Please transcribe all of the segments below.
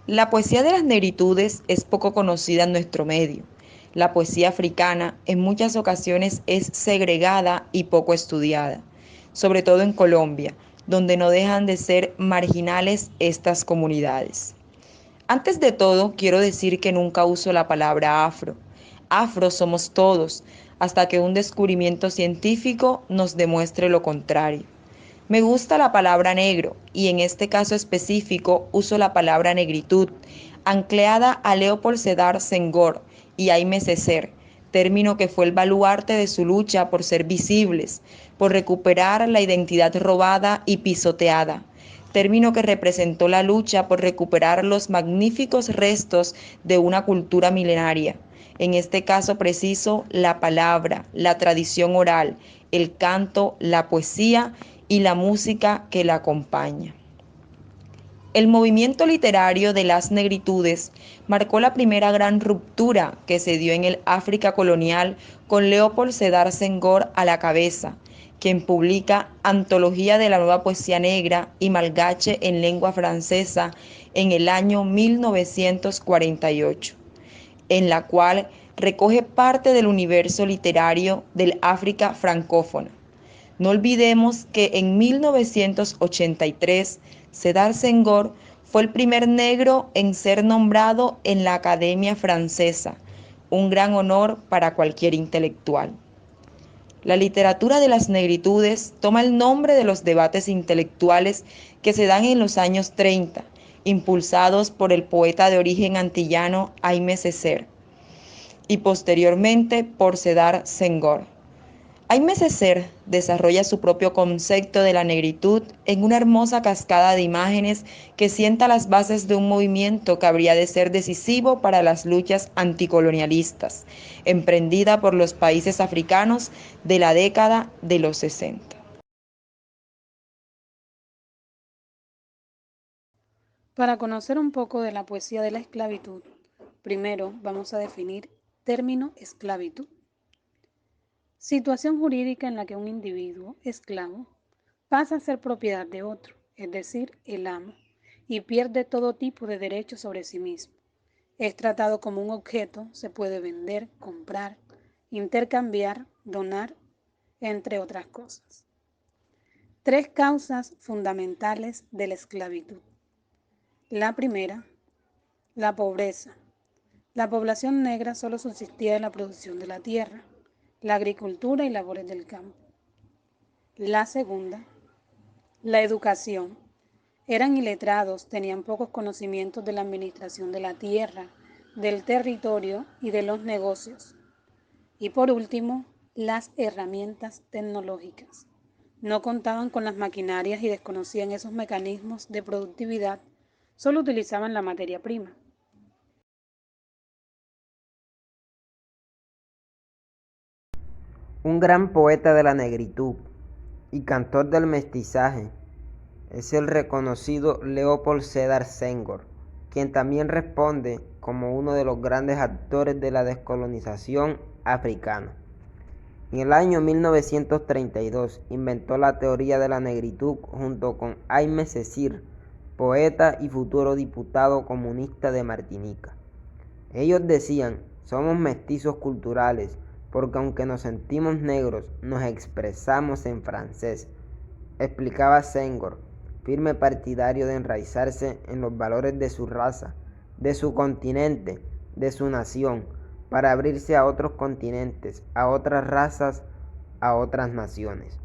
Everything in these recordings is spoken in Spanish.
La poesía de las negritudes es poco conocida en nuestro medio. La poesía africana en muchas ocasiones es segregada y poco estudiada, sobre todo en Colombia, donde no dejan de ser marginales estas comunidades. Antes de todo, quiero decir que nunca uso la palabra afro. Afro somos todos, hasta que un descubrimiento científico nos demuestre lo contrario. Me gusta la palabra negro y en este caso específico uso la palabra negritud, ancleada a Leopold Sedar Senghor y Aimé Césaire, término que fue el baluarte de su lucha por ser visibles, por recuperar la identidad robada y pisoteada, término que representó la lucha por recuperar los magníficos restos de una cultura milenaria. En este caso preciso, la palabra, la tradición oral, el canto, la poesía y la música que la acompaña. El movimiento literario de las negritudes marcó la primera gran ruptura que se dio en el África colonial con Leopold Sedar Senghor a la cabeza, quien publica Antología de la Nueva Poesía Negra y Malgache en lengua francesa en el año 1948, en la cual recoge parte del universo literario del África francófona. No olvidemos que en 1983, Sedar Senghor fue el primer negro en ser nombrado en la Academia Francesa, un gran honor para cualquier intelectual. La literatura de las negritudes toma el nombre de los debates intelectuales que se dan en los años 30, impulsados por el poeta de origen antillano Aimé Césaire y posteriormente por Sedar Senghor. Aimé Césaire desarrolla su propio concepto de la negritud en una hermosa cascada de imágenes que sienta las bases de un movimiento que habría de ser decisivo para las luchas anticolonialistas, emprendida por los países africanos de la década de los 60. Para conocer un poco de la poesía de la esclavitud, primero vamos a definir término esclavitud. Situación jurídica en la que un individuo, esclavo, pasa a ser propiedad de otro, es decir, el amo, y pierde todo tipo de derechos sobre sí mismo. Es tratado como un objeto, se puede vender, comprar, intercambiar, donar, entre otras cosas. Tres causas fundamentales de la esclavitud. La primera, la pobreza. La población negra solo subsistía de la producción de la tierra, la agricultura y labores del campo. La segunda, la educación. Eran iletrados, tenían pocos conocimientos de la administración de la tierra, del territorio y de los negocios. Y por último, las herramientas tecnológicas. No contaban con las maquinarias y desconocían esos mecanismos de productividad, solo utilizaban la materia prima. Un gran poeta de la negritud y cantor del mestizaje es el reconocido Leopold Sedar Senghor, quien también responde como uno de los grandes actores de la descolonización africana. En el año 1932 inventó la teoría de la negritud junto con Aimé Césaire, poeta y futuro diputado comunista de Martinica. Ellos decían, somos mestizos culturales, porque aunque nos sentimos negros, nos expresamos en francés, explicaba Senghor, firme partidario de enraizarse en los valores de su raza, de su continente, de su nación, para abrirse a otros continentes, a otras razas, a otras naciones.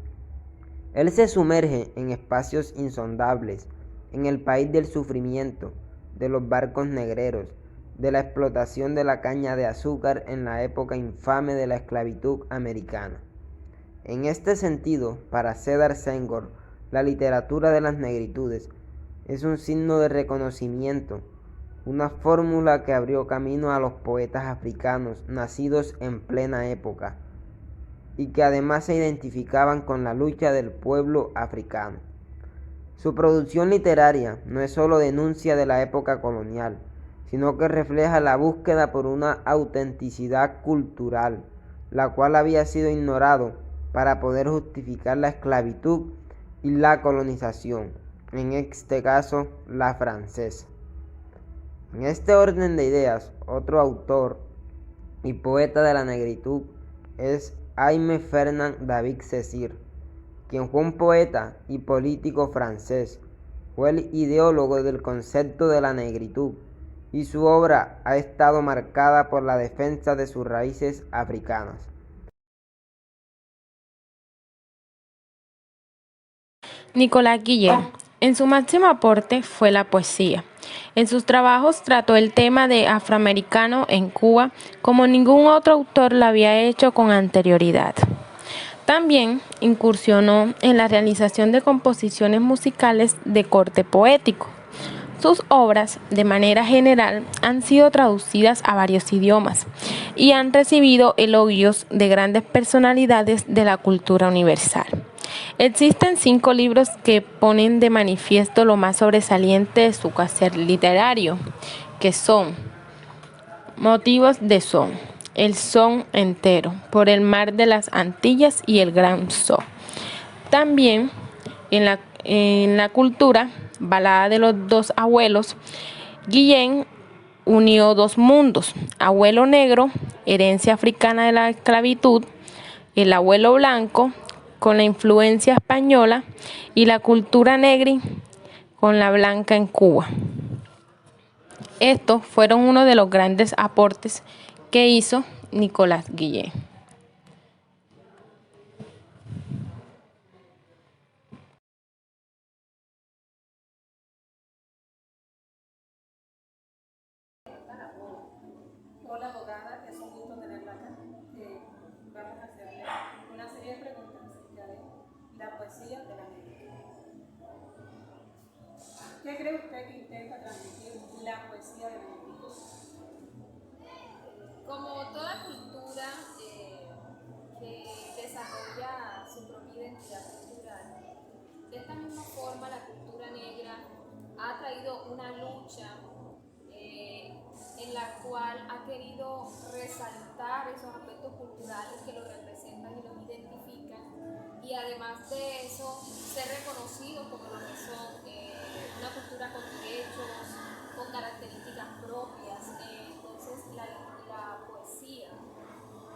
Él se sumerge en espacios insondables, en el país del sufrimiento, de los barcos negreros, de la explotación de la caña de azúcar en la época infame de la esclavitud americana. En este sentido, para Sedar Senghor, la literatura de las negritudes es un signo de reconocimiento, una fórmula que abrió camino a los poetas africanos nacidos en plena época y que además se identificaban con la lucha del pueblo africano. Su producción literaria no es solo denuncia de la época colonial, sino que refleja la búsqueda por una autenticidad cultural, la cual había sido ignorado para poder justificar la esclavitud y la colonización, en este caso la francesa. En este orden de ideas, otro autor y poeta de la negritud es Aimé Fernand David César, quien fue un poeta y político francés. Fue el ideólogo del concepto de la negritud y su obra ha estado marcada por la defensa de sus raíces africanas. Nicolás Guillén, en su máximo aporte fue la poesía. En sus trabajos trató el tema de afroamericano en Cuba como ningún otro autor lo había hecho con anterioridad. También incursionó en la realización de composiciones musicales de corte poético. Sus obras, de manera general, han sido traducidas a varios idiomas y han recibido elogios de grandes personalidades de la cultura universal. Existen 5 libros que ponen de manifiesto lo más sobresaliente de su quehacer literario, que son Motivos de Son, El Son Entero, Por el Mar de las Antillas y El Gran Son. También en la cultura, Balada de los dos abuelos, Guillén unió 2 mundos: abuelo negro, herencia africana de la esclavitud, el abuelo blanco, con la influencia española, y la cultura negra con la blanca en Cuba. Estos fueron uno de los grandes aportes que hizo Nicolás Guillén. Hola abogada, es un gusto tenerla acá. Vamos a hacerle una serie de preguntas acerca de la poesía de la negritud. ¿Qué cree usted que intenta transmitir la poesía de la negritud? Como toda cultura que desarrolla su propia identidad cultural, de esta misma forma la cultura negra ha traído una lucha en la cual ha querido resaltar esos aspectos culturales que lo representan y los identifican, y además de eso ser reconocidos como lo que son una cultura con derechos, con características propias. Entonces la poesía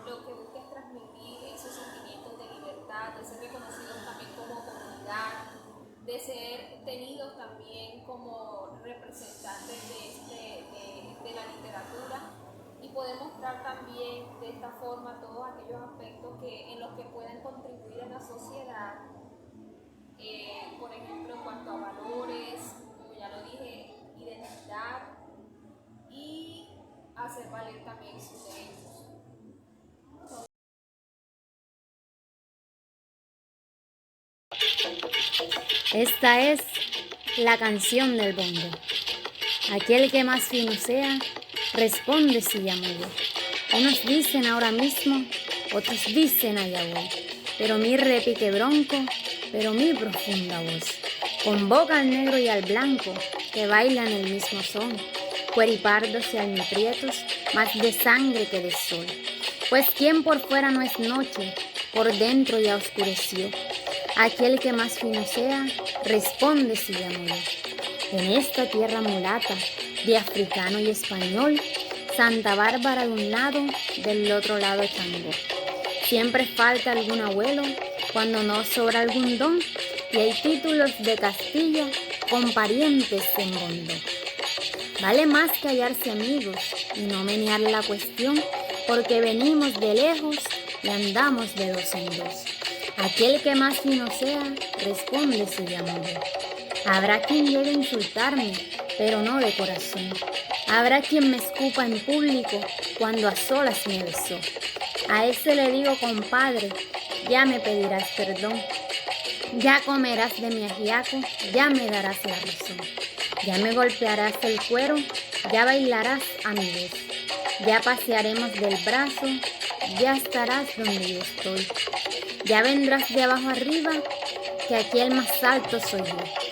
lo que busca es transmitir esos sentimientos de libertad, de ser reconocidos también como comunidad, de ser tenidos también como representantes de la literatura, y poder mostrar también de esta forma todos aquellos aspectos en los que pueden contribuir a la sociedad, por ejemplo en cuanto a valores, como ya lo dije, identidad, y hacer valer también sus derechos. Esta es la canción del bongo. Aquel que más fino sea, responde si llamo yo. Unos dicen ahora mismo, otros dicen allá voy. Pero mi repique bronco, pero mi profunda voz. Convoca al negro y al blanco, que bailan el mismo son. Cueripardos y almiprietos, más de sangre que de sol. Pues quien por fuera no es noche, por dentro ya oscureció. Aquel que más fino sea, responde si llamo yo. En esta tierra mulata, de africano y español, Santa Bárbara de un lado, del otro lado Changó. Siempre falta algún abuelo, cuando no sobra algún don, y hay títulos de Castilla con parientes en Bondó. Vale más que hallarse amigos y no menear la cuestión, porque venimos de lejos y andamos de 2 en 2. Aquel que más fino sea, responde si llamo yo. Habrá quien llegue a insultarme, pero no de corazón. Habrá quien me escupa en público cuando a solas me besó. A ese le digo, compadre, ya me pedirás perdón. Ya comerás de mi ajiaco, ya me darás la razón. Ya me golpearás el cuero, ya bailarás a mi vez. Ya pasearemos del brazo, ya estarás donde yo estoy. Ya vendrás de abajo arriba, que aquí el más alto soy yo.